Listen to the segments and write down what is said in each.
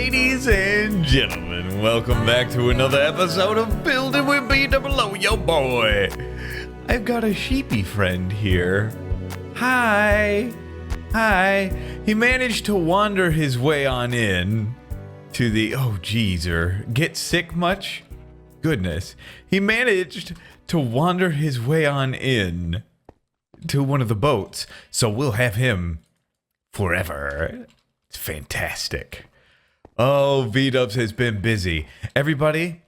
Ladies and gentlemen, welcome back to another episode of Building with BdoubleO, yo boy. I've got a sheepy friend here. Hi. He managed to wander his way on in to the, get sick much? Goodness. He managed to wander his way on in to one of the boats, so we'll have him forever. It's fantastic. Oh, V-Dubs has been busy. Everybody,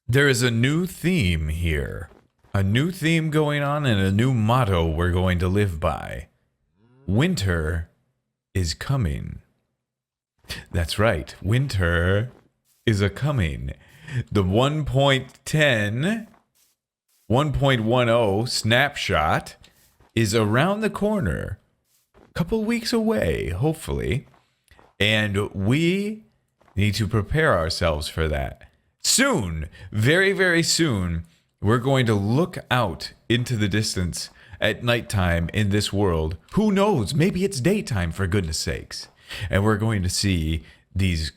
there is a new theme here. A new theme going on and a new motto we're going to live by. Winter is coming. That's right. Winter is a-coming. The 1.10, 1.10 snapshot is around the corner. A couple weeks away, hopefully. And we need to prepare ourselves for that. Soon, very, very soon, we're going to look out into the distance at nighttime in this world. Who knows? Maybe it's daytime, for goodness sakes. And we're going to see these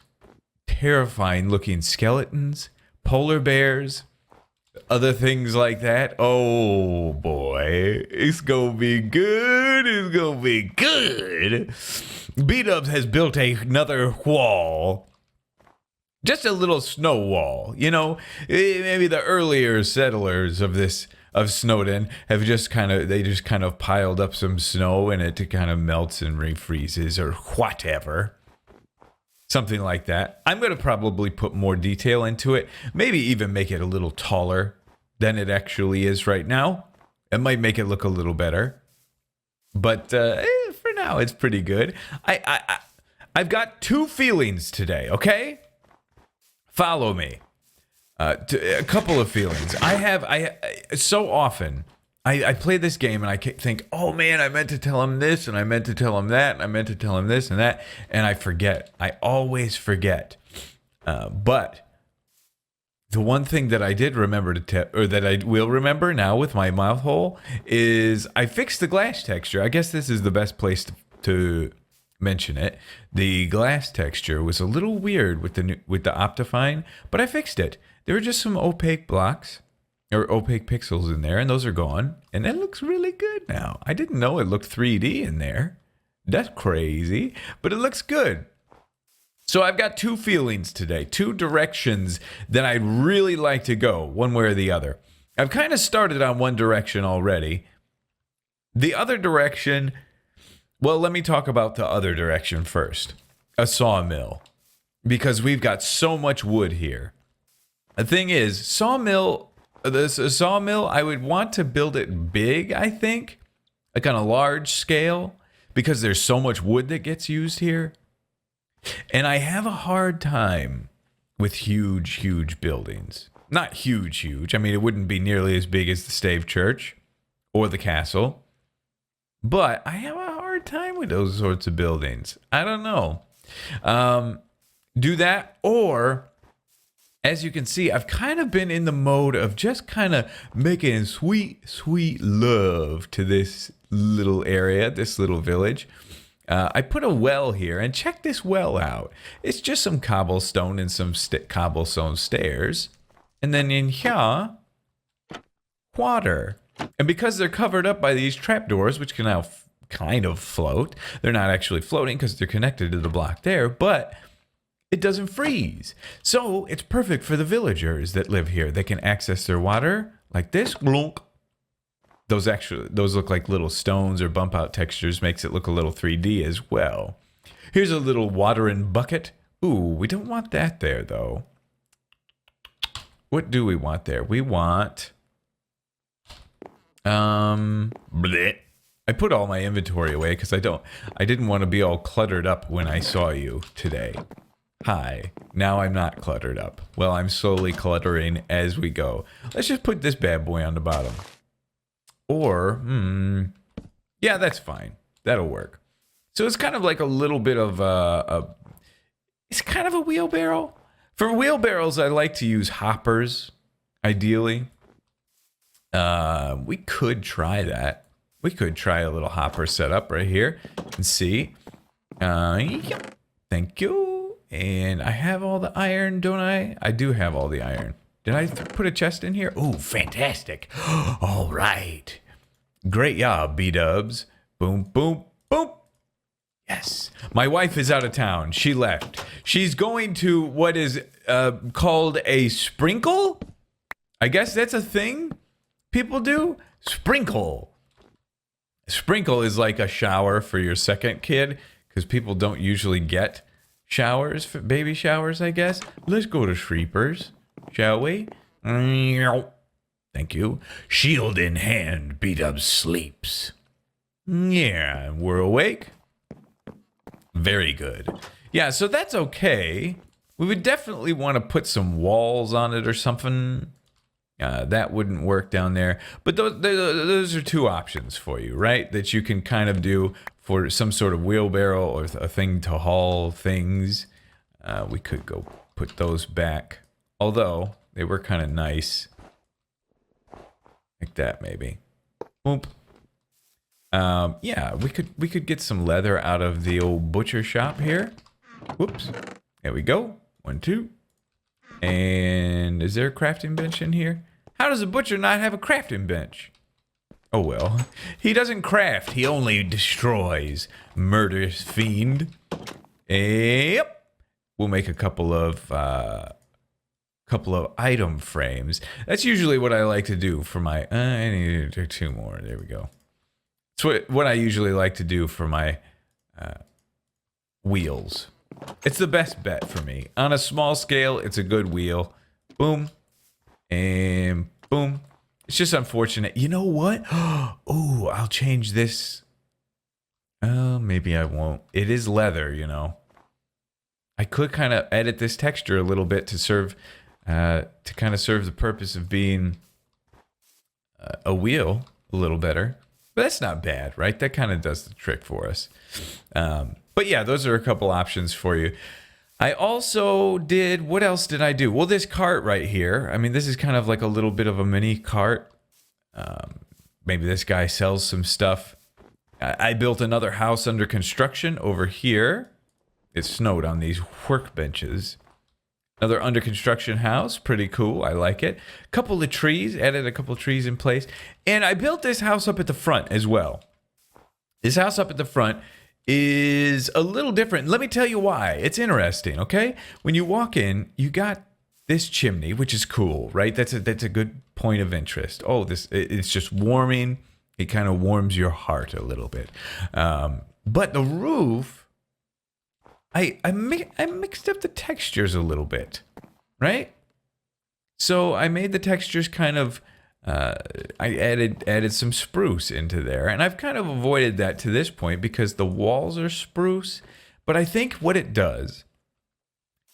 terrifying looking skeletons, polar bears, other things like that. Oh boy, it's gonna be good. It's gonna be good. B-Dubs has built another wall. Just a little snow wall. You know, maybe the earlier settlers of Snowden have just kind of piled up some snow and it kind of melts and refreezes or whatever. Something like that. I'm going to probably put more detail into it. Maybe even make it a little taller than it actually is right now. It might make it look a little better. But for now, it's pretty good. I've got two feelings today, okay? Follow me. A couple of feelings. So often, I play this game and I think, oh man, I meant to tell him this and I meant to tell him that and I meant to tell him this and that, and I forget. I always forget. But the one thing that I did remember to tell, or that I will remember now with my mouth hole, is I fixed the glass texture. I guess this is the best place to mention it. The glass texture was a little weird with the Optifine, but I fixed it. There were just some opaque blocks or opaque pixels in there, and those are gone, and it looks really good now. I didn't know it looked 3D in there. That's crazy, but it looks good. So I've got two feelings today, two directions that I'd really like to go, one way or the other. I've kind of started on one direction already. The other direction, well, let me talk about the other direction first. A sawmill, because we've got so much wood here. The thing is, sawmill, I would want to build it big, I think, like on a large scale, because there's so much wood that gets used here. And I have a hard time with huge buildings. Not huge. I mean, it wouldn't be nearly as big as the Stave Church or the castle. But I have a hard time with those sorts of buildings. I don't know. Do that, or as you can see, I've kind of been in the mode of just kind of making sweet love to this little area, this little village. I put a well here, and check this well out. It's just some cobblestone and some cobblestone stairs. And then in here, water. And because they're covered up by these trapdoors, which can now kind of float, they're not actually floating because they're connected to the block there, but it doesn't freeze. So it's perfect for the villagers that live here. They can access their water like this. Glunk. Those look like little stones or bump out textures, makes it look a little 3D as well. Here's a little watering bucket. Ooh, we don't want that there though. What do we want there? We want bleh. I put all my inventory away because I didn't want to be all cluttered up when I saw you today. Hi, now I'm not cluttered up. Well, I'm slowly cluttering as we go. Let's just put this bad boy on the bottom. Or, yeah, that's fine. That'll work. So it's kind of like a little bit of it's kind of a wheelbarrow. For wheelbarrows, I like to use hoppers, ideally. We could try that. We could try a little hopper setup right here and see. Thank you. And I have all the iron, don't I? I do have all the iron. Did I put a chest in here? Oh, fantastic. All right. Great job, B-dubs. Boom, boom, boom. Yes. My wife is out of town. She left. She's going to what is called a sprinkle? I guess that's a thing people do. Sprinkle. Sprinkle is like a shower for your second kid because people don't usually get showers, for baby showers, I guess. Let's go to Shreepers, shall we? Thank you. Shield in hand, B-dub sleeps. Yeah, we're awake. Very good. Yeah, so that's okay. We would definitely want to put some walls on it or something. That wouldn't work down there. But those are two options for you, right? That you can kind of do for some sort of wheelbarrow or a thing to haul things. We could go put those back. Although, they were kind of nice. Like that, maybe. Boop. Yeah, we could get some leather out of the old butcher shop here. Whoops. There we go. 1, 2. And is there a crafting bench in here? How does a butcher not have a crafting bench? Oh well. He doesn't craft, he only destroys. Murderous fiend. Yep. We'll make a couple of item frames. That's usually what I like to do for my I need to do 2 more. There we go. It's what I usually like to do for my wheels. It's the best bet for me. On a small scale, it's a good wheel. Boom. And boom. It's just unfortunate. You know what? Oh, I'll change this. Maybe I won't. It is leather, you know. I could kind of edit this texture a little bit to serve, to kind of serve the purpose of being a wheel a little better. But that's not bad, right? That kind of does the trick for us. But yeah, those are a couple options for you. I also did, what else did I do? Well, this cart right here. I mean, this is kind of like a little bit of a mini cart. Maybe this guy sells some stuff. I built another house under construction over here. It snowed on these workbenches. Another under construction house. Pretty cool. I like it. Couple of trees. Added a couple of trees in place. And I built this house up at the front as well. This house up at the front is a little different. Let me tell you why. It's interesting, okay? When you walk in, you got this chimney, which is cool, right? That's a good point of interest. Oh, it's just warming. It kind of warms your heart a little bit. But the roof, I mixed up the textures a little bit, right? So I made the textures kind of I added some spruce into there, and I've kind of avoided that to this point because the walls are spruce. But I think what it does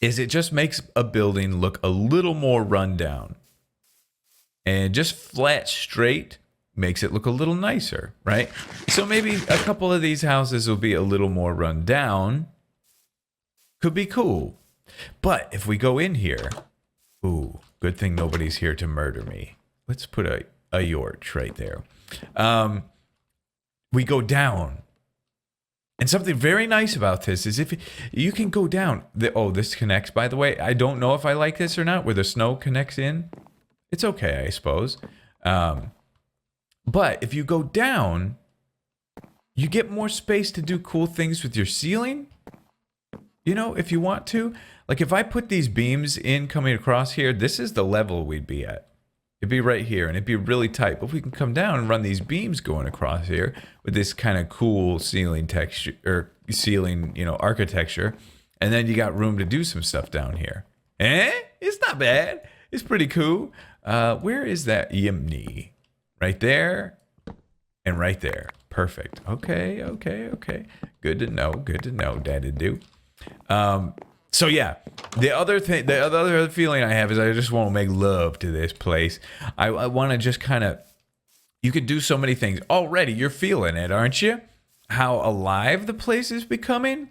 is it just makes a building look a little more run down, and just flat straight makes it look a little nicer, right? So maybe a couple of these houses will be a little more run down. Could be cool. But if we go in here, ooh, good thing nobody's here to murder me. Let's put a yorch right there. We go down. And something very nice about this is if you can go down. This connects, by the way. I don't know if I like this or not, where the snow connects in. It's okay, I suppose. But if you go down, you get more space to do cool things with your ceiling. You know, if you want to. Like if I put these beams in coming across here, this is the level we'd be at. It'd be right here, and it'd be really tight. But we can come down and run these beams going across here with this kind of cool ceiling texture, or ceiling, architecture. And then you got room to do some stuff down here. It's not bad. It's pretty cool. Where is that chimney? Right there and right there. Perfect. Okay. Good to know, Daddy do. So yeah, the other feeling I have is I just want to make love to this place. I want to just kind of, you could do so many things. Already you're feeling it, aren't you? How alive the place is becoming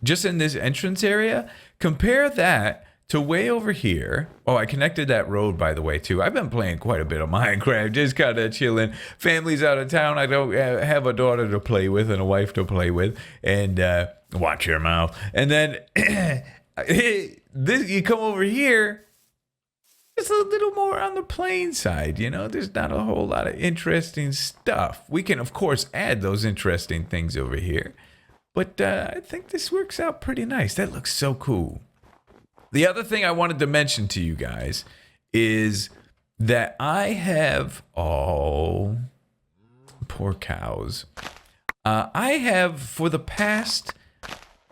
just in this entrance area. Compare that to way over here. Oh, I connected that road, by the way, too. I've been playing quite a bit of Minecraft, just kind of chilling. Family's out of town. I don't have a daughter to play with and a wife to play with. And watch your mouth. And then This, you come over here, it's a little more on the plain side, you know? There's not a whole lot of interesting stuff. We can, of course, add those interesting things over here. But I think this works out pretty nice. That looks so cool. The other thing I wanted to mention to you guys is that I have... Oh, poor cows. I have, for the past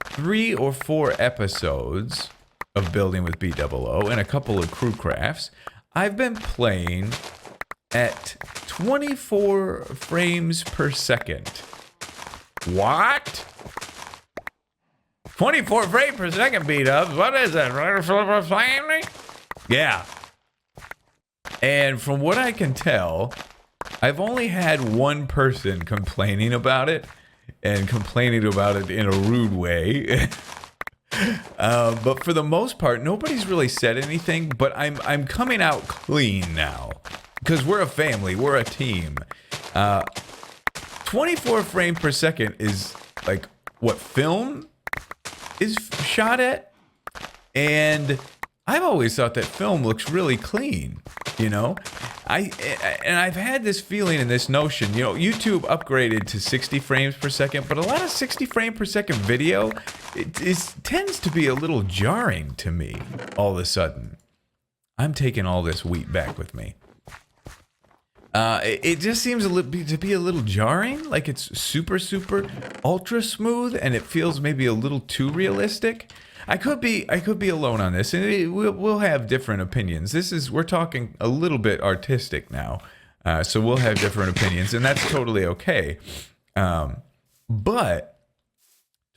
3 or 4 episodes of Building with BdoubleO and a couple of crew crafts, I've been playing at 24 frames per second. What? 24 frames per second, B-dubs? What is it? Yeah. And from what I can tell, I've only had one person complaining about it, and complaining about it in a rude way. But for the most part, nobody's really said anything. But I'm coming out clean now because we're a family, we're a team. 24 frames per second is like what film is shot at, and I've always thought that film looks really clean. You know, I've had this feeling and this notion, you know, YouTube upgraded to 60 frames per second, but a lot of 60 frame per second video, it tends to be a little jarring to me all of a sudden. I'm taking all this wheat back with me. It just seems to be a little jarring, like it's super ultra smooth, and it feels maybe a little too realistic. I could be alone on this, and we'll have different opinions. We're talking a little bit artistic now, so we'll have different opinions, and that's totally okay. But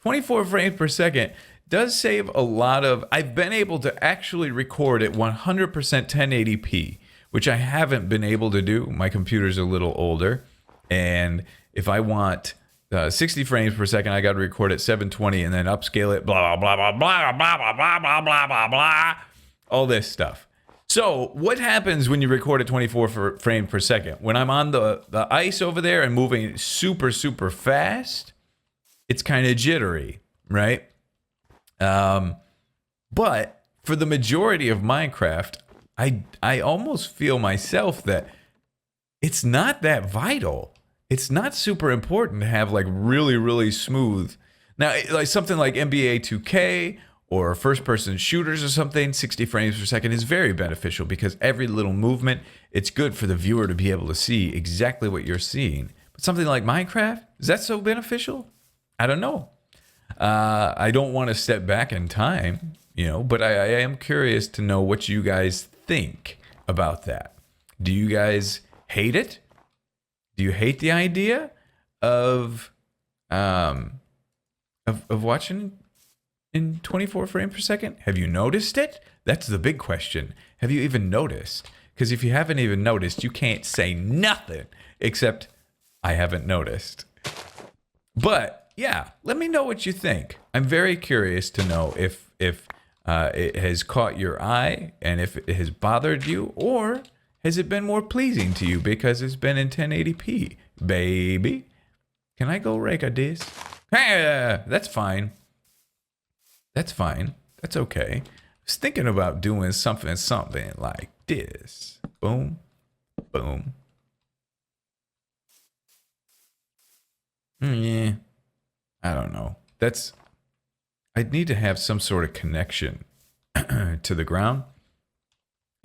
24 frames per second does save a lot of... I've been able to actually record at 100% 1080p, which I haven't been able to do. My computer's a little older, and if I want 60 frames per second, I got to record at 720 and then upscale it, blah, blah, blah, blah, blah, blah, blah, blah, blah, blah, blah, all this stuff. So what happens when you record at 24 frames per second? When I'm on the ice over there and moving super fast, it's kind of jittery, right? But for the majority of Minecraft, I almost feel myself that it's not that vital. It's not super important to have like really smooth. Now, like something like NBA 2K or first-person shooters or something, 60 frames per second is very beneficial because every little movement, it's good for the viewer to be able to see exactly what you're seeing. But something like Minecraft, is that so beneficial? I don't know. I don't want to step back in time, you know, but I am curious to know what you guys think about that. Do you guys hate it? Do you hate the idea of watching in 24 frames per second? Have you noticed it? That's the big question. Have you even noticed? Because if you haven't even noticed, you can't say nothing except I haven't noticed. But yeah, let me know what you think. I'm very curious to know if it has caught your eye and if it has bothered you, or has it been more pleasing to you because it's been in 1080p? Baby, can I go rake a disc? That's fine. That's fine. That's okay. I was thinking about doing something like this. Boom, boom. Yeah, I don't know. I'd need to have some sort of connection to the ground.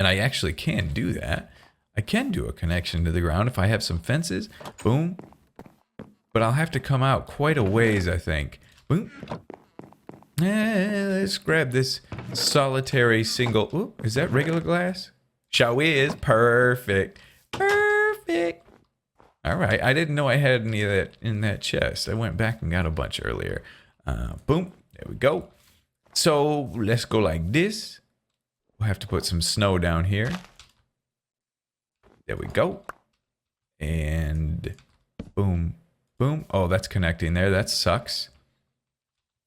And I actually can do that. I can do a connection to the ground if I have some fences. Boom. But I'll have to come out quite a ways, I think. Boom. Let's grab this solitary single... Ooh, is that regular glass? Show is. Perfect. Perfect. All right. I didn't know I had any of that in that chest. I went back and got a bunch earlier. Boom. There we go. So let's go like this. We'll have to put some snow down here. There we go. And boom, boom. Oh, that's connecting there. That sucks.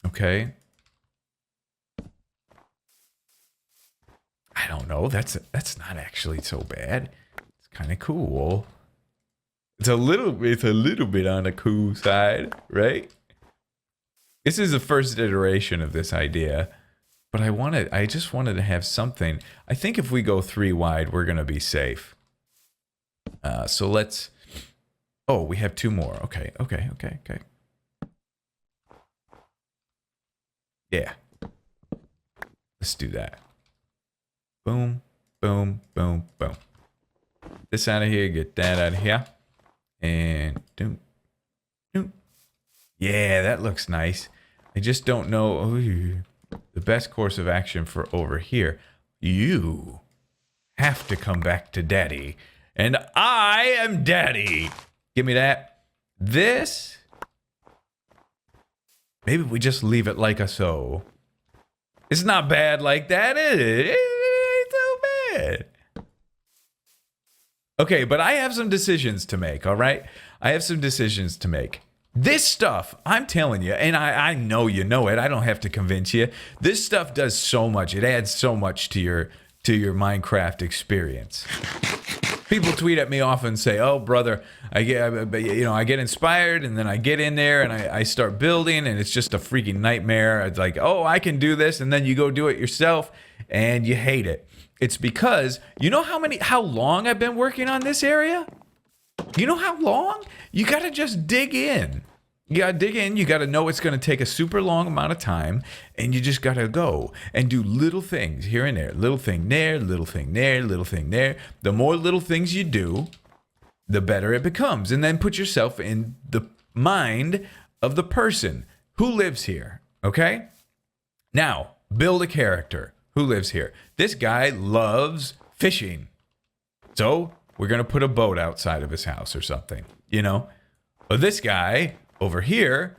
Okay. I don't know. That's not actually so bad. It's kind of cool. It's a little bit on the cool side, right? This is the first iteration of this idea. But I just wanted to have something. I think if we go 3 wide, we're going to be safe. So let's, oh, we have 2 more. Okay. Yeah. Let's do that. Boom, boom, boom, boom. This out of here, get that out of here. And doom, doom. Yeah, that looks nice. I just don't know the best course of action for over here. You have to come back to daddy. And I am daddy. Give me that. This. Maybe we just leave it like a so. It's not bad like that, is it? It ain't so bad. Okay, but I have some decisions to make, all right? I have some decisions to make. This stuff, I'm telling you, and I know you know it. I don't have to convince you. This stuff does so much. It adds so much to your Minecraft experience. People tweet at me often and say, "Oh, brother, I get inspired, and then I get in there and I start building, and it's just a freaking nightmare. It's like, oh, I can do this, and then you go do it yourself, and you hate it." It's because you know how long I've been working on this area? You know how long? You got to just dig in. You got to dig in. You got to know it's going to take a super long amount of time. And you just got to go and do little things here and there. Little thing there, little thing there, little thing there. The more little things you do, the better it becomes. And then put yourself in the mind of the person who lives here. Okay? Now, build a character who lives here. This guy loves fishing. So we're going to put a boat outside of his house or something, you know? But this guy over here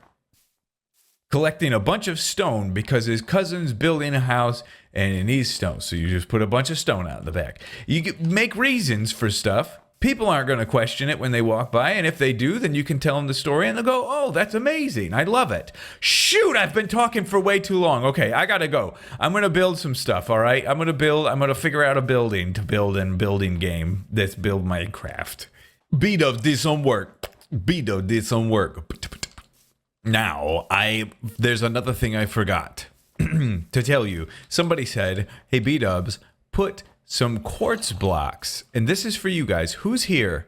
collecting a bunch of stone because his cousin's building a house and it needs stone. So you just put a bunch of stone out in the back. You make reasons for stuff. People aren't going to question it when they walk by. And if they do, then you can tell them the story and they'll go, "Oh, that's amazing. I love it." Shoot, I've been talking for way too long. Okay, I got to go. I'm going to build some stuff, all right? I'm going to figure out a building to build in building game that's build Minecraft. BdoubleO did some work. BdoubleO did some work. Now, there's another thing I forgot to tell you. Somebody said, "Hey, BdoubleO, put some quartz blocks." And this is for you guys. Who's here?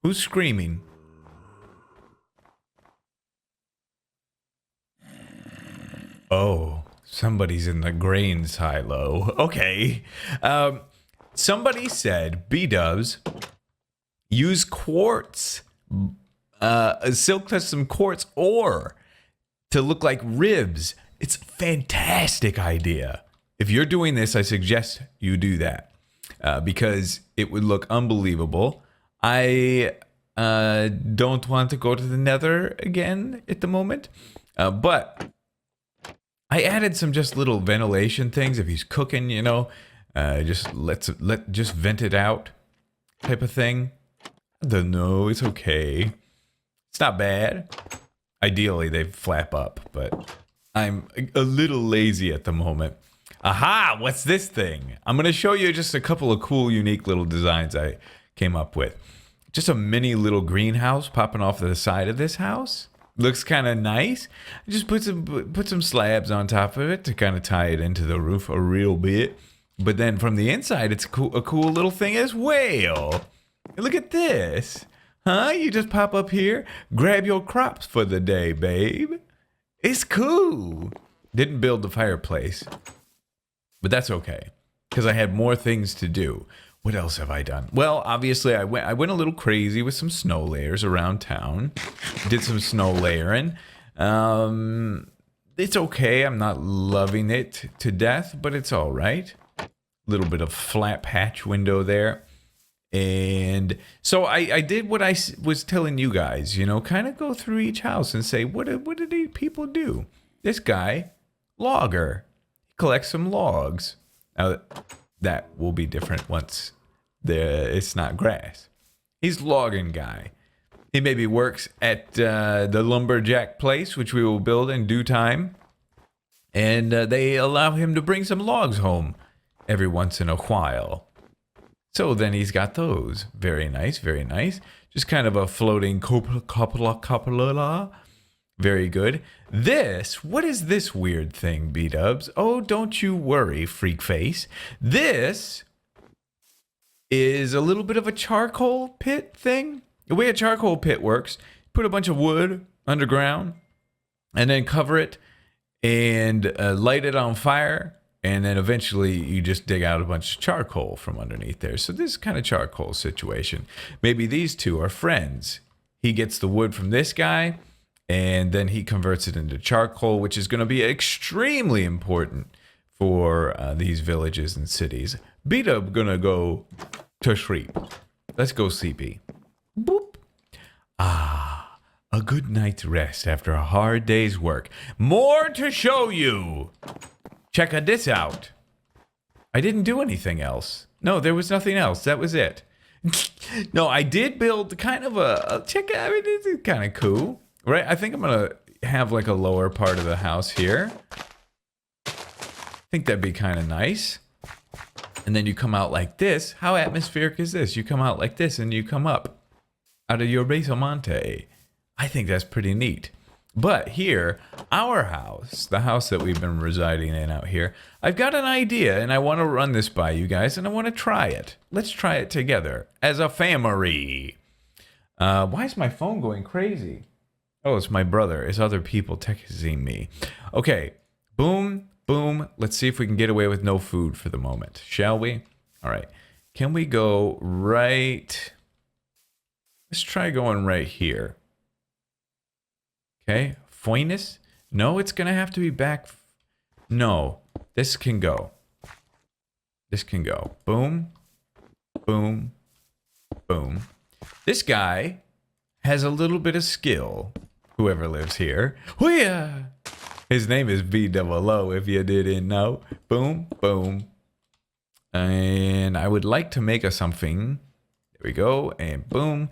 Who's screaming? Oh, somebody's in the grain silo. Okay. Somebody said, BdoubleO, use quartz. Silk touch some quartz ore to look like ribs. It's a fantastic idea. If you're doing this, I suggest you do that because it would look unbelievable. I don't want to go to the Nether again at the moment, but I added some just little ventilation things. If he's cooking, you know, just just vent it out, type of thing. I don't know. It's okay. It's not bad. Ideally, they flap up, but I'm a little lazy at the moment. Aha! What's this thing? I'm going to show you just a couple of cool, unique little designs I came up with. Just a mini little greenhouse popping off the side of this house. Looks kind of nice. I just put some slabs on top of it to kind of tie it into the roof a real bit. But then from the inside, it's a cool little thing as well. Look at this. Huh? You just pop up here, grab your crops for the day, babe. It's cool. Didn't build the fireplace. But that's okay, because I had more things to do. What else have I done? Well, obviously, I went a little crazy with some snow layers around town. Did some snow layering. It's okay. I'm not loving it to death, but it's all right. Little bit of flat patch window there. And so I did what I was telling you guys, you know, kind of go through each house and say, what did these people do? This guy, logger. Collect some logs. Now, that will be different once it's not grass. He's logging guy. He maybe works at the lumberjack place, which we will build in due time. And they allow him to bring some logs home every once in a while. So then he's got those. Very nice, very nice. Just kind of a floating cupola. Very good. This, what is this weird thing, B-dubs? Oh, don't you worry, freak face. This is a little bit of a charcoal pit thing. The way a charcoal pit works, put a bunch of wood underground and then cover it and light it on fire. And then eventually you just dig out a bunch of charcoal from underneath there. So this is kind of charcoal situation. Maybe these two are friends. He gets the wood from this guy and then he converts it into charcoal, which is going to be extremely important for these villages and cities. B-dub gonna go to sleep. Let's go sleepy. Boop. Ah, a good night's rest after a hard day's work. More to show you. Check this out. I didn't do anything else. No, there was nothing else. That was it. No, I did build kind of a check. I mean, this is kind of cool, right? I think I'm gonna have like a lower part of the house here. I think that'd be kind of nice. And then you come out like this. How atmospheric is this? You come out like this and you come up out of your basement. I think that's pretty neat. But here, our house, the house that we've been residing in out here, I've got an idea and I want to run this by you guys and I want to try it. Let's try it together as a family. Why is my phone going crazy? Oh, it's my brother. It's other people texting me. Okay, boom, boom. Let's see if we can get away with no food for the moment, shall we? All right. Can we go right? Let's try going right here. Okay, Foinus? No, it's gonna have to be back. No, this can go. This can go. Boom, boom, boom. This guy has a little bit of skill. Whoever lives here. Hoo-yah! His name is BdoubleO, if you didn't know. Boom, boom. And I would like to make a something. There we go, and boom.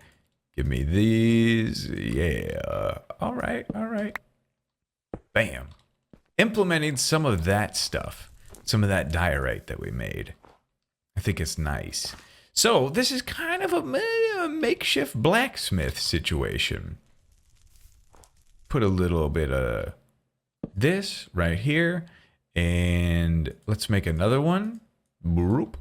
Give me these. Yeah. All right. All right. Bam. Implementing some of that stuff. Some of that diorite that we made. I think it's nice. So this is kind of a makeshift blacksmith situation. Put a little bit of this right here. And let's make another one. Boop.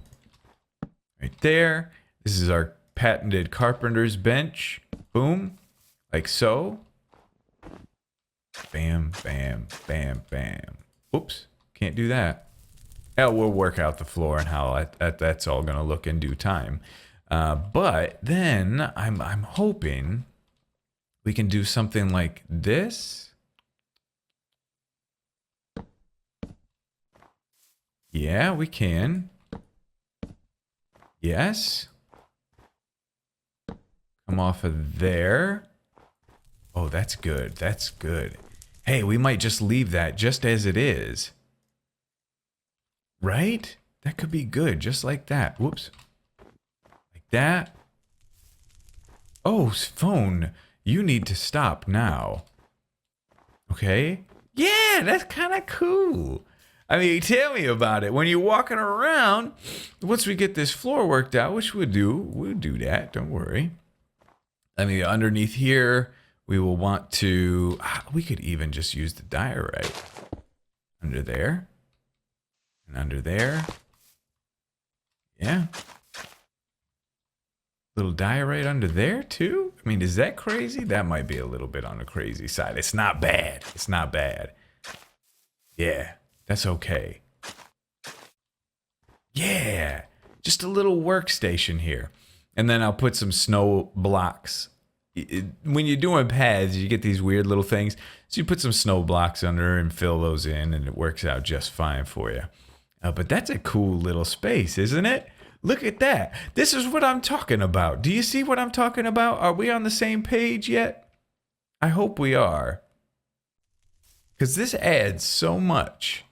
Right there. This is our patented carpenter's bench. Boom. Like so. Bam, bam, bam, bam. Oops. Can't do that. Yeah, we'll work out the floor and how that's all going to look in due time. But then I'm hoping we can do something like this. Yeah, we can. Yes. Come off of there. Oh, that's good. That's good. Hey, we might just leave that just as it is. Right? That could be good, just like that. Whoops. Like that. Oh, phone. You need to stop now. Okay. Yeah, that's kind of cool. I mean, tell me about it. When you're walking around, once we get this floor worked out, which we'll do that. Don't worry. I mean, underneath here, we will want to, we could even just use the diorite. Under there. And under there. Yeah. Little diorite under there, too? I mean, is that crazy? That might be a little bit on the crazy side. It's not bad. It's not bad. Yeah, that's okay. Yeah. Just a little workstation here. And then I'll put some snow blocks. When you're doing paths, you get these weird little things. So you put some snow blocks under and fill those in, and it works out just fine for you. But that's a cool little space, isn't it? Look at that. This is what I'm talking about. Do you see what I'm talking about? Are we on the same page yet? I hope we are. Because this adds so much,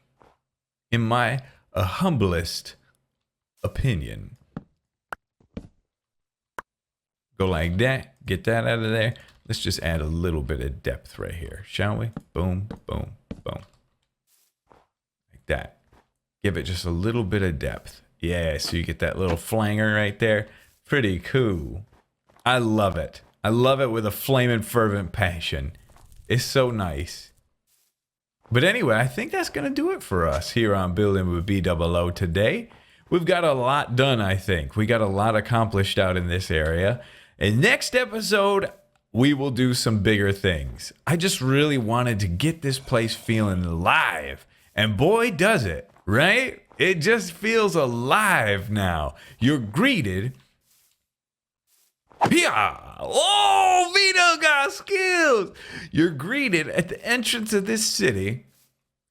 in my humblest opinion. Go like that. Get that out of there. Let's just add a little bit of depth right here, shall we? Boom, boom, boom. Like that. Give it just a little bit of depth. Yeah, so you get that little flanger right there. Pretty cool. I love it. I love it with a flaming fervent passion. It's so nice. But anyway, I think that's going to do it for us here on Building with BdoubleO today. We've got a lot done, I think. We got a lot accomplished out in this area. And next episode, we will do some bigger things. I just really wanted to get this place feeling alive. And boy, does it, right? It just feels alive now. You're greeted. Yeah. Oh, Vito got skills. You're greeted at the entrance of this city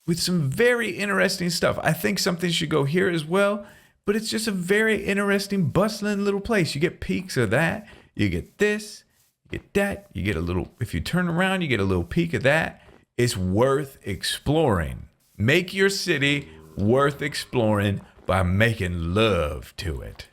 with some very interesting stuff. I think something should go here as well, but it's just a very interesting, bustling little place. You get peeks of that. You get this, you get that. You get a little, if you turn around, you get a little peek of that. It's worth exploring. Make your city worth exploring by making love to it.